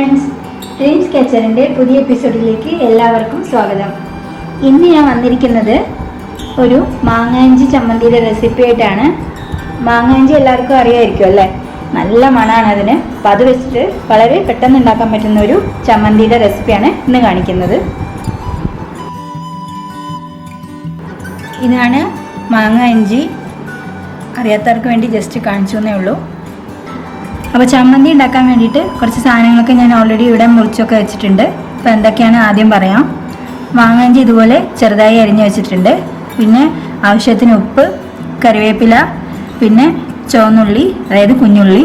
Friends, dreams കിച്ചണിൻ്റെ പുതിയ എപ്പിസോഡിലേക്ക് എല്ലാവർക്കും സ്വാഗതം. ഇന്ന് ഞാൻ വന്നിരിക്കുന്നത് ഒരു മാങ്ങാഞ്ചി ചമ്മന്തിയുടെ റെസിപ്പി ആയിട്ടാണ്. മാങ്ങാഞ്ചി എല്ലാവർക്കും അറിയാമായിരിക്കും അല്ലേ, നല്ല മണമാണ് അതിന്. അപ്പോൾ അത് വെച്ചിട്ട് വളരെ പെട്ടെന്ന് ഉണ്ടാക്കാൻ പറ്റുന്ന ഒരു ചമ്മന്തിയുടെ റെസിപ്പിയാണ് ഇന്ന് കാണിക്കുന്നത്. ഇതാണ് മാങ്ങാഞ്ചി. അറിയാത്തവർക്ക് വേണ്ടി ജസ്റ്റ് കാണിച്ചു എന്നേ ഉള്ളൂ. അപ്പോൾ ചമ്മന്തി ഉണ്ടാക്കാൻ വേണ്ടിയിട്ട് കുറച്ച് സാധനങ്ങളൊക്കെ ഞാൻ ഓൾറെഡി ഇവിടെ മുറിച്ചൊക്കെ വെച്ചിട്ടുണ്ട്. അപ്പോൾ എന്തൊക്കെയാണ് ആദ്യം പറയാം. മാങ്ങാഞ്ചി ഇതുപോലെ ചെറുതായി അരിഞ്ഞ് വെച്ചിട്ടുണ്ട്. പിന്നെ ആവശ്യത്തിന് ഉപ്പ്, കറിവേപ്പില, പിന്നെ ചുവന്നുള്ളി അതായത് കുഞ്ഞുള്ളി,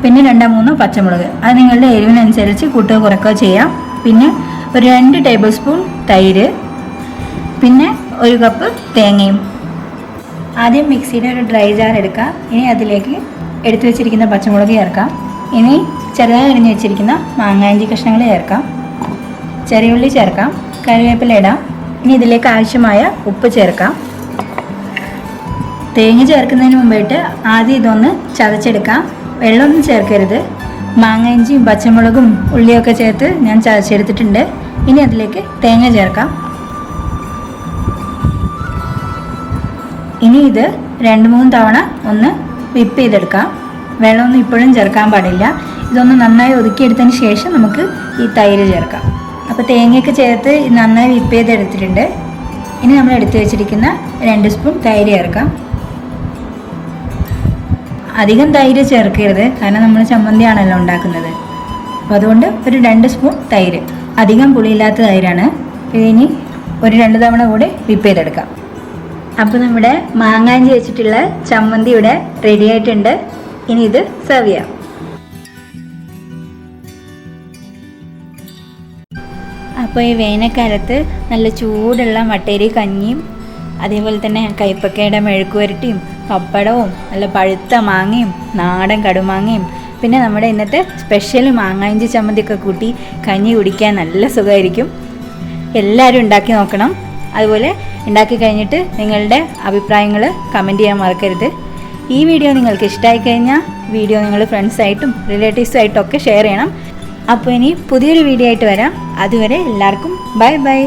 പിന്നെ 2-3 പച്ചമുളക്. അത് നിങ്ങളുടെ എരിവിനനുസരിച്ച് കൂട്ടുക കുറയ്ക്കുക ചെയ്യാം. പിന്നെ ഒരു 2 ടേബിൾ സ്പൂൺ തൈര്, പിന്നെ 1 കപ്പ് തേങ്ങയും. ആദ്യം മിക്സിയുടെ ഒരു ഡ്രൈ ജാർ എടുക്കുക. ഇനി അതിലേക്ക് എടുത്തു വെച്ചിരിക്കുന്ന പച്ചമുളക് ചേർക്കാം. ഇനി ചെറുതായി അരിഞ്ഞ് വെച്ചിരിക്കുന്ന മാങ്ങാഞ്ചി കഷ്ണങ്ങൾ ചേർക്കാം. ചെറിയ ഉള്ളി ചേർക്കാം. കറിവേപ്പില ഇടാം. ഇനി ഇതിലേക്ക് ആവശ്യമായ ഉപ്പ് ചേർക്കാം. തേങ്ങ ചേർക്കുന്നതിന് മുമ്പായിട്ട് ആദ്യം ഇതൊന്ന് ചതച്ചെടുക്കാം. വെള്ളമൊന്നും ചേർക്കരുത്. മാങ്ങാഞ്ചിയും പച്ചമുളകും ഉള്ളിയൊക്കെ ചേർത്ത് ഞാൻ ചതച്ചെടുത്തിട്ടുണ്ട്. ഇനി അതിലേക്ക് തേങ്ങ ചേർക്കാം. ഇനി ഇത് 2-3 തവണ ഒന്ന് വിപ്പ് ചെയ്തെടുക്കാം. വെള്ളമൊന്നും ഇപ്പോഴും ചേർക്കാൻ പാടില്ല. ഇതൊന്ന് നന്നായി ഒതുക്കിയെടുത്തതിന് ശേഷം നമുക്ക് ഈ തൈര് ചേർക്കാം. അപ്പോൾ തേങ്ങയൊക്കെ ചേർത്ത് നന്നായി വിപ്പ് ചെയ്തെടുത്തിട്ടുണ്ട്. ഇനി നമ്മൾ എടുത്തു വെച്ചിരിക്കുന്ന 2 സ്പൂൺ തൈര് ചേർക്കാം. അധികം തൈര് ചേർക്കരുത്, കാരണം നമ്മൾ ചമ്മന്തിയാണല്ലോ ഉണ്ടാക്കുന്നത്. അപ്പോൾ അതുകൊണ്ട് ഒരു 2 സ്പൂൺ തൈര്, അധികം പുളിയില്ലാത്ത തൈരാണ്. ഇനി ഒരു 2 തവണ കൂടി വിപ്പ് ചെയ്തെടുക്കാം. അപ്പോൾ നമ്മുടെ മാങ്ങാഞ്ചി വെച്ചിട്ടുള്ള ചമ്മന്തി ഇവിടെ റെഡി ആയിട്ടുണ്ട്. ഇനി ഇത് സെർവ് ചെയ്യാം. അപ്പോൾ ഈ വേനൽക്കാലത്ത് നല്ല ചൂടുള്ള മട്ടേരി കഞ്ഞിയും അതേപോലെ തന്നെ കൈപ്പക്കയുടെ മെഴുക്കുവരട്ടിയും പപ്പടവും നല്ല പഴുത്ത മാങ്ങയും നാടൻ കടുമാങ്ങയും പിന്നെ നമ്മുടെ ഇന്നത്തെ സ്പെഷ്യൽ മാങ്ങാഞ്ചി ചമ്മന്തിയൊക്കെ കൂട്ടി കഞ്ഞി കുടിക്കാൻ നല്ല സുഖമായിരിക്കും. എല്ലാവരും ഉണ്ടാക്കി നോക്കണം. അതുപോലെ ഉണ്ടാക്കി കഴിഞ്ഞിട്ട് നിങ്ങളുടെ അഭിപ്രായങ്ങൾ കമൻറ്റ് ചെയ്യാൻ മറക്കരുത്. ഈ വീഡിയോ നിങ്ങൾക്ക് ഇഷ്ടമായി കഴിഞ്ഞാൽ വീഡിയോ നിങ്ങൾ ഫ്രണ്ട്സായിട്ടും റിലേറ്റീവ്സായിട്ടും ഒക്കെ ഷെയർ ചെയ്യണം. അപ്പോൾ ഇനി പുതിയൊരു വീഡിയോ ആയിട്ട് വരാം. അതുവരെ എല്ലാവർക്കും ബൈ ബൈ.